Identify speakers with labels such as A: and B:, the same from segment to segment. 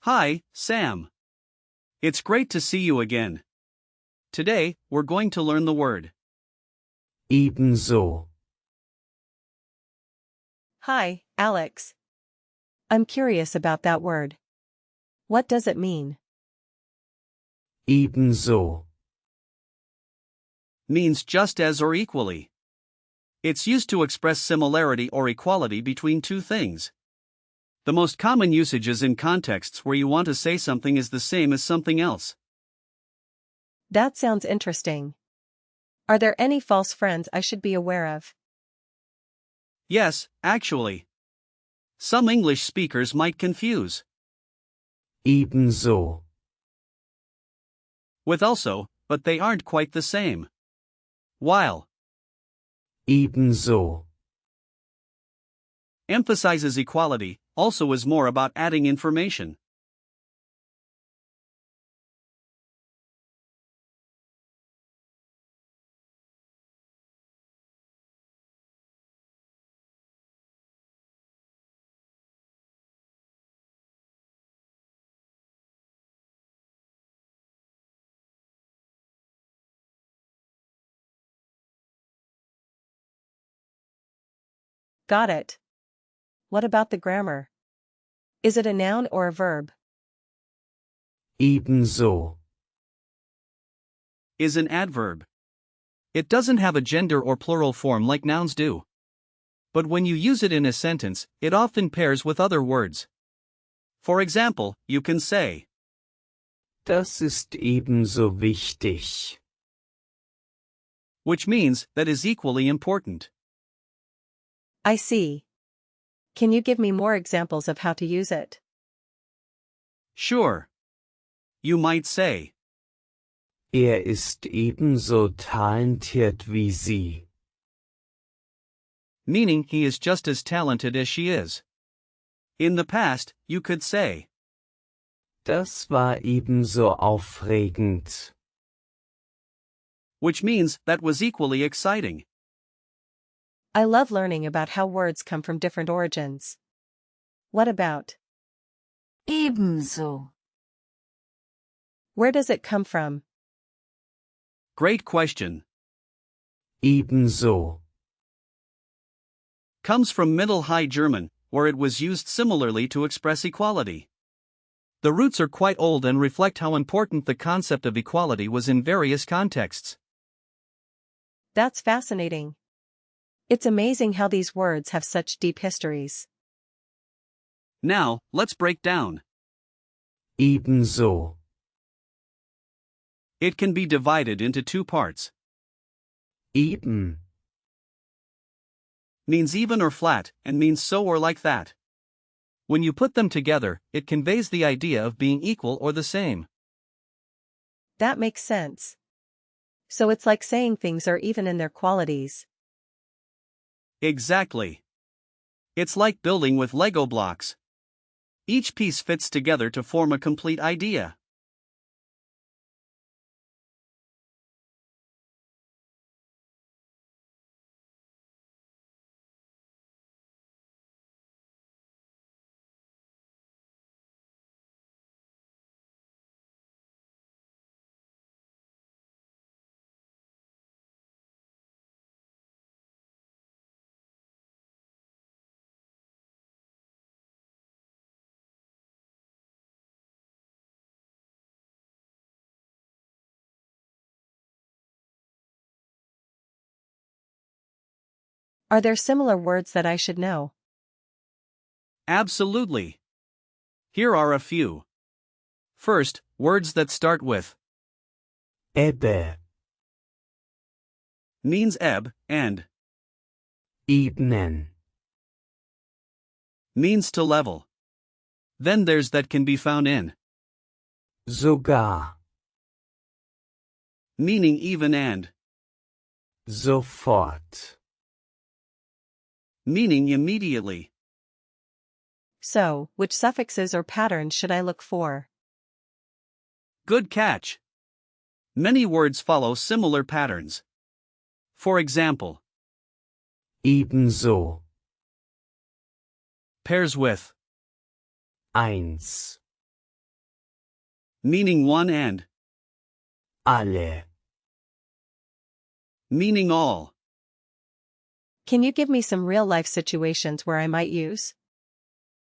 A: Hi, Sam. It's great to see you again. Today, we're going to learn the word
B: ebenso,
C: Hi, Alex. I'm curious about that word. What does it mean?
B: ebenso,
A: means just as or equally. It's used to express similarity or equality between two things. The most common usage is in contexts where you want to say something is the same as something else.
C: That sounds interesting. Are there any false friends I should be aware of?
A: Yes, actually. Some English speakers might confuse
B: ebenso,
A: with also, but they aren't quite the same. While
B: ebenso,
A: emphasizes equality, also is more about adding information.
C: Got it. What about the grammar? Is it a noun or a verb?
B: ebenso,
A: Is an adverb. It doesn't have a gender or plural form like nouns do. But when you use it in a sentence, it often pairs with other words. For example, you can say,
B: das ist ebenso wichtig.
A: which means that is equally important.
C: I see. Can you give me more examples of how to use it?
A: Sure. You might say,
B: Ist ebenso talentiert wie sie.
A: meaning he is just as talented as she is. In the past, you could say,
B: Das war ebenso aufregend.
A: which means that was equally exciting.
C: I love learning about how words come from different origins. What about
D: Ebenso.
C: where does it come from?
A: Great question.
B: Ebenso,
A: Comes from Middle High German, where it was used similarly to express equality. The roots are quite old and reflect how important the concept of equality was in various contexts.
C: That's fascinating. It's amazing how these words have such deep histories.
A: Now, let's break down.
B: ebenso,
A: It can be divided into two parts.
B: eben,
A: Means even or flat, and means so or like that. When you put them together, it conveys the idea of being equal or the same.
C: That makes sense. So it's like saying things are even in their qualities.
A: Exactly. It's like building with Lego blocks. Each piece fits together to form a complete idea.
C: Are there similar words that I should know?
A: Absolutely. Here are a few. First, words that start with
B: Ebbe,
A: means ebb, and
B: ebnen,
A: means to level. Then there's that can be found in,
B: sogar,
A: meaning even and,
B: sofort,
A: meaning immediately.
C: So, which suffixes or patterns should I look for?
A: Good catch. Many words follow similar patterns. For example,
B: ebenso,
A: pairs with,
B: eins,
A: meaning one and,
B: alle,
A: meaning all.
C: Can you give me some real-life situations where I might use?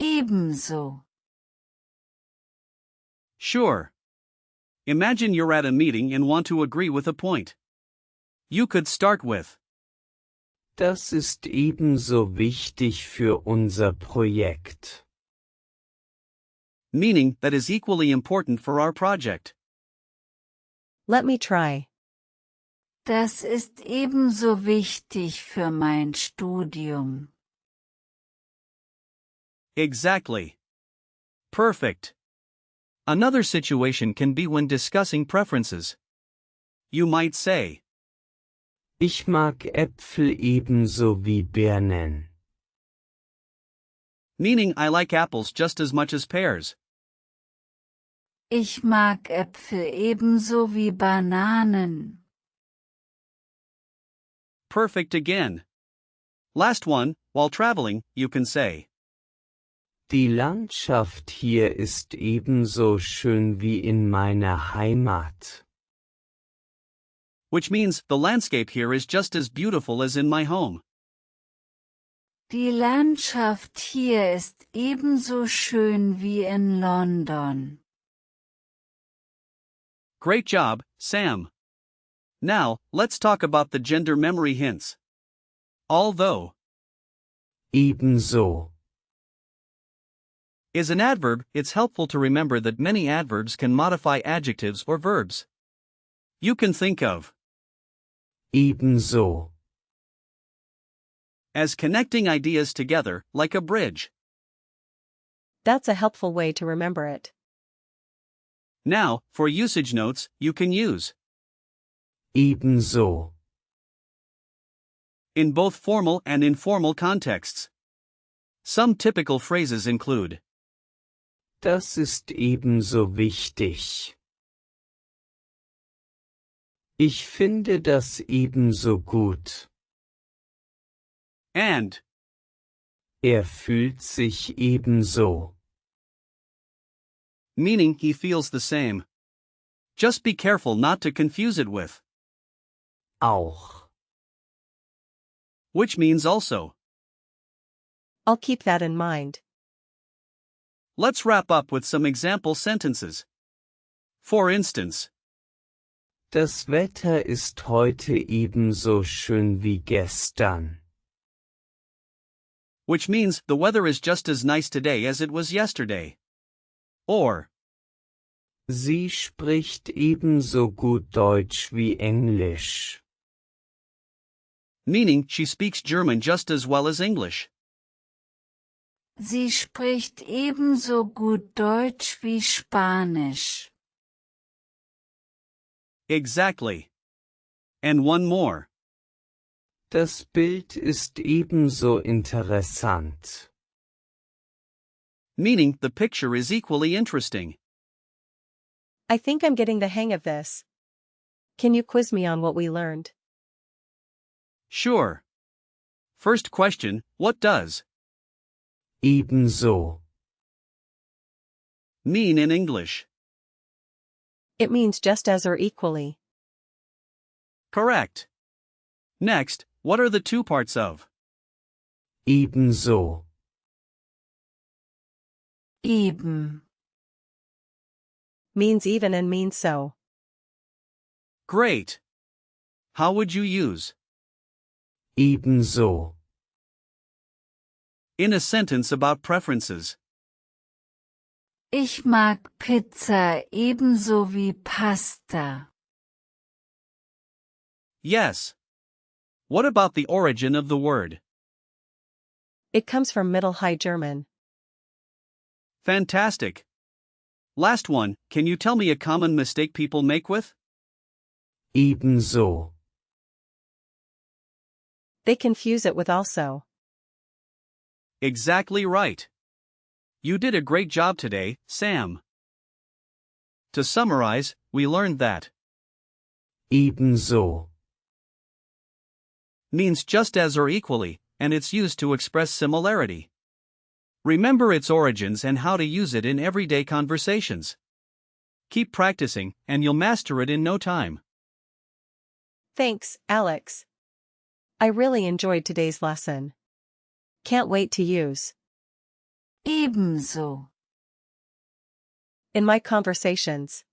D: Ebenso.
A: Sure. Imagine you're at a meeting and want to agree with a point. You could start with,
B: das ist ebenso wichtig für unser Projekt.
A: meaning that is equally important for our project.
C: Let me try.
D: Das ist ebenso wichtig für mein Studium.
A: Exactly. Perfect. Another situation can be when discussing preferences. You might say,
B: Ich mag Äpfel ebenso wie Birnen.
A: meaning I like apples just as much as pears.
D: Ich mag Äpfel ebenso wie Bananen.
A: Perfect again. Last one, while traveling, you can say,
B: Die Landschaft hier ist ebenso schön wie in meiner Heimat.
A: which means the landscape here is just as beautiful as in my home.
D: Die Landschaft hier ist ebenso schön wie in London.
A: Great job, Sam. Now, let's talk about the gender memory hints. Although
B: Ebenso.
A: is an adverb, it's helpful to remember that many adverbs can modify adjectives or verbs. You can think of
B: Ebenso.
A: as connecting ideas together, like a bridge.
C: That's a helpful way to remember it.
A: Now, for usage notes, you can use
B: Ebenso.
A: in both formal and informal contexts. Some typical phrases include
B: Das ist ebenso wichtig. Ich finde das ebenso gut.
A: and,
B: Fühlt sich ebenso.
A: meaning he feels the same. Just be careful not to confuse it with,
B: Auch.
A: which means also.
C: I'll keep that in mind.
A: Let's wrap up with some example sentences. For instance,
B: Das Wetter ist heute ebenso schön wie gestern.
A: which means the weather is just as nice today as it was yesterday. Or,
B: Sie spricht ebenso gut Deutsch wie Englisch.
A: meaning she speaks German just as well as English.
D: Sie spricht ebenso gut Deutsch wie Spanisch.
A: Exactly. And one more.
B: Das Bild ist ebenso interessant.
A: Meaning the picture is equally interesting.
C: I think I'm getting the hang of this. Can you quiz me on what we learned?
A: Sure. First question, what does
B: Ebenso.
A: mean in English?
C: It means just as or equally.
A: Correct. Next, what are the two parts of
B: Ebenso.
D: Eben.
C: Means even and means so.
A: Great. How would you use
B: Ebenso.
A: in a sentence about preferences?
D: Ich mag Pizza ebenso wie Pasta.
A: Yes. What about the origin of the word?
C: It comes from Middle High German.
A: Fantastic. Last one, can you tell me a common mistake people make with
B: Ebenso.
C: They confuse it with also.
A: Exactly right. You did a great job today, Sam. To summarize, we learned that
B: Ebenso.
A: means just as or equally, and it's used to express similarity. Remember its origins and how to use it in everyday conversations. Keep practicing, and you'll master it in no time.
C: Thanks, Alex. I really enjoyed today's lesson. Can't wait to use
D: ebenso
C: in my conversations.